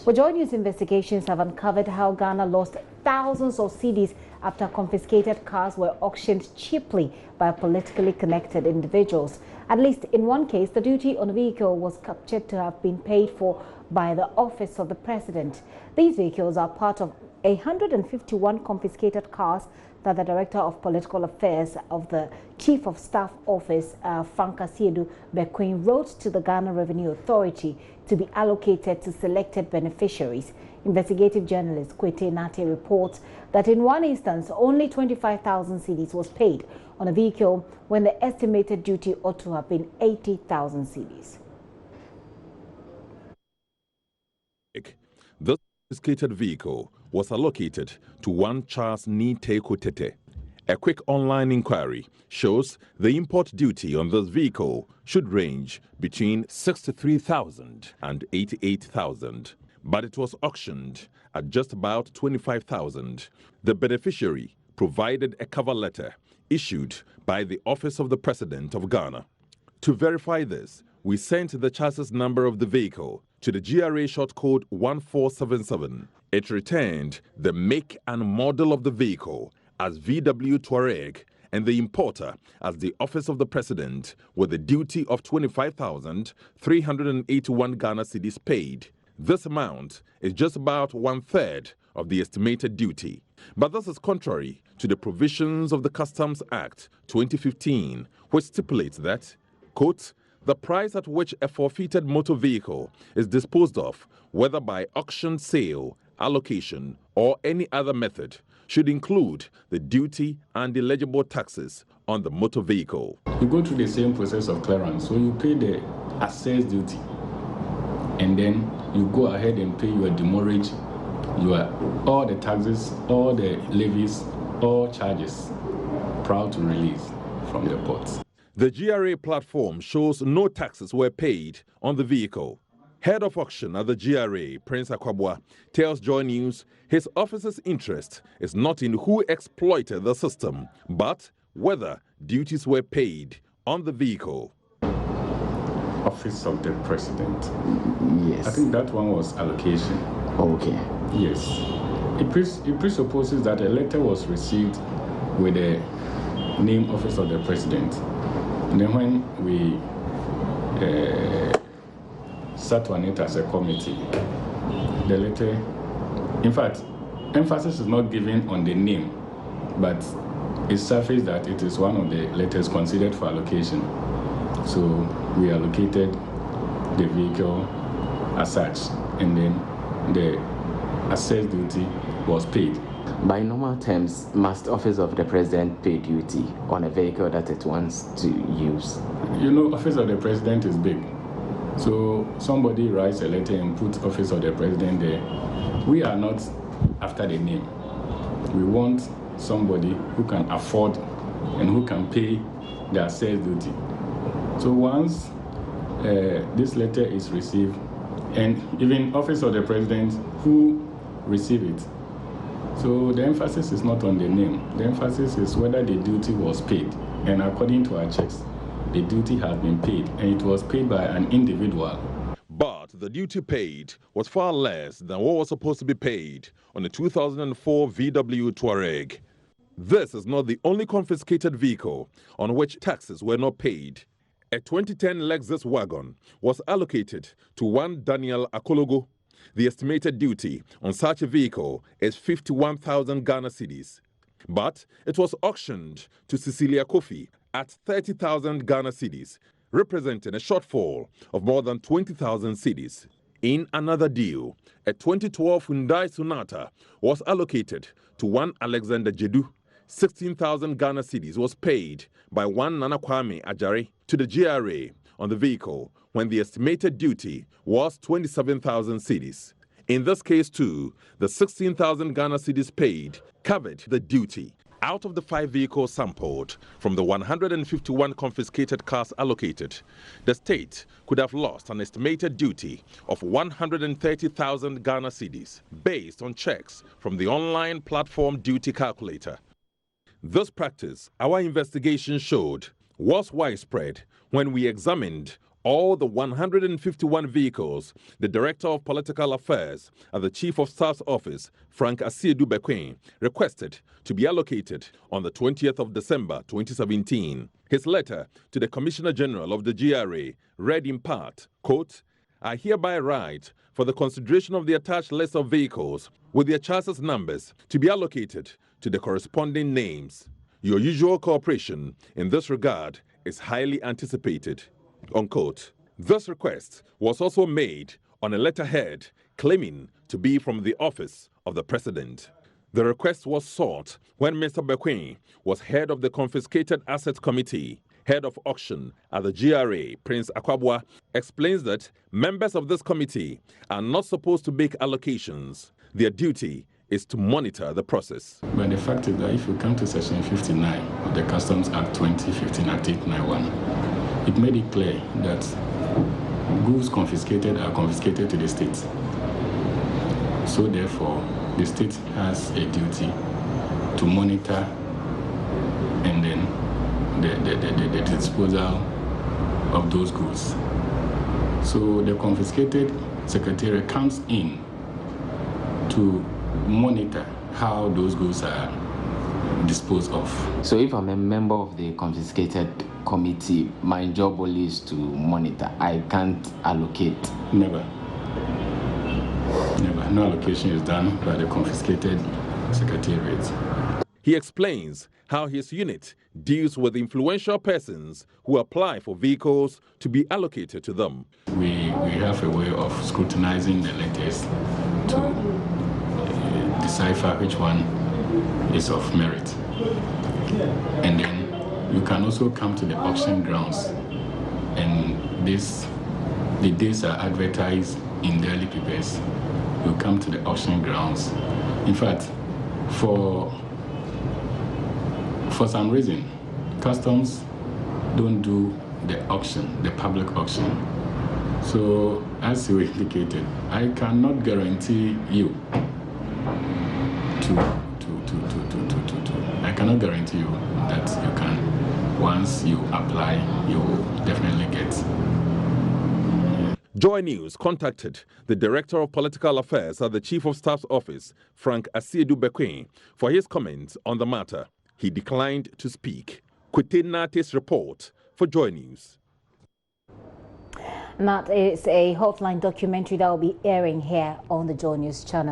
Well, JoyNews investigations have uncovered how Ghana lost thousands of cedis after confiscated cars were auctioned cheaply by politically connected individuals. At least in one case, the duty on a vehicle was captured to have been paid for by the office of the president. These vehicles are part of 151 confiscated cars that the Director of Political Affairs of the Chief of Staff Office, Frank Asiedu Bequin, wrote to the Ghana Revenue Authority to be allocated to selected beneficiaries. Investigative journalist Kwete Nate reports that in one instance, only 25,000 cedis was paid on a vehicle when the estimated duty ought to have been 80,000 cedis. The confiscated vehicle was allocated to one Charles Niteko Tete. A quick online inquiry shows the import duty on this vehicle should range between 63,000 and 88,000, but it was auctioned at just about 25,000. The beneficiary provided a cover letter issued by the Office of the President of Ghana. To verify this, we sent the chassis number of the vehicle to the GRA short code 1477. It returned the make and model of the vehicle as VW Touareg and the importer as the Office of the President with a duty of 25,381 Ghana cedis paid. This amount is just about 1/3 of the estimated duty. But this is contrary to the provisions of the Customs Act 2015, which stipulates that, quote, the price at which a forfeited motor vehicle is disposed of, whether by auction sale, allocation, or any other method, should include the duty and eligible taxes on the motor vehicle. You go through the same process of clearance, so you pay the access duty, and then you go ahead and pay your demurrage, all the taxes, all the levies, all charges, prior to release from the ports. The GRA platform shows no taxes were paid on the vehicle. Head of auction at the GRA, Prince Akwabwa, tells JoyNews his office's interest is not in who exploited the system, but whether duties were paid on the vehicle. Office of the President. Yes. I think that one was allocation. Okay. Yes. It presupposes that a letter was received with the name Office of the President. And then when we sat on it as a committee, the letter, in fact, emphasis is not given on the name, but it surfaced that it is one of the letters considered for allocation. So we allocated the vehicle as such, and then the access duty was paid. By normal terms, must Office of the President pay duty on a vehicle that it wants to use? You know, Office of the President is big. So somebody writes a letter and puts Office of the President there. We are not after the name. We want somebody who can afford and who can pay the access duty. So once this letter is received, and even Office of the President who receive it, so the emphasis is not on the name. The emphasis is whether the duty was paid. And according to our checks, the duty has been paid, and it was paid by an individual. But the duty paid was far less than what was supposed to be paid on the 2004 VW Touareg. This is not the only confiscated vehicle on which taxes were not paid. A 2010 Lexus wagon was allocated to one Daniel Akologo. The estimated duty on such a vehicle is 51,000 Ghana cedis. But it was auctioned to Cecilia Kofi at 30,000 Ghana cedis, representing a shortfall of more than 20,000 cedis. In another deal, a 2012 Hyundai Sonata was allocated to one Alexander Jedu. 16,000 Ghana cedis was paid by one Nana Kwame Ajare to the GRA on the vehicle when the estimated duty was 27,000 cedis. In this case too, the 16,000 Ghana cedis paid covered the duty. Out of the 5 vehicles sampled from the 151 confiscated cars allocated, the state could have lost an estimated duty of 130,000 Ghana cedis based on checks from the online platform duty calculator. This practice, our investigation showed, was widespread when we examined all the 151 vehicles the Director of Political Affairs at the Chief of Staff's office, Frank Asiedu-Bekwin, requested to be allocated on the 20th of December 2017. His letter to the Commissioner General of the GRA read in part, quote, "I hereby write for the consideration of the attached list of vehicles with their chassis numbers to be allocated to the corresponding names. Your usual cooperation in this regard is highly anticipated." Unquote. This request was also made on a letterhead claiming to be from the office of the president. The request was sought when Mr. Bekwin was head of the Confiscated Assets Committee. Head of auction at the GRA, Prince Akwabwa, explains that members of this committee are not supposed to make allocations. Their duty is to monitor the process. But the fact is that if you come to Section 59 of the Customs Act 2015 Act 891, it made it clear that goods confiscated are confiscated to the state. So therefore, the state has a duty to monitor and then the disposal of those goods. So the confiscated secretariat comes in to monitor how those goods are disposed of. So if I'm a member of the confiscated committee, my job only is to monitor. I can't allocate. Never. Never. No allocation is done by the confiscated secretariat. He explains how his unit deals with influential persons who apply for vehicles to be allocated to them. We have a way of scrutinizing the letters to decipher which one is of merit. And then you can also come to the auction grounds, and the days are advertised in daily papers. You come to the auction grounds. In fact, for some reason, customs don't do the auction, the public auction. So, as you indicated, I cannot guarantee you I cannot guarantee you that you can, once you apply, you will definitely get. JoyNews contacted the Director of Political Affairs at the Chief of Staff's office, Frank Asiedu-Bekwin, for his comments on the matter. He declined to speak. Kwete Nate's report for JoyNews. That is a Hotline documentary that will be airing here on the JoyNews channel.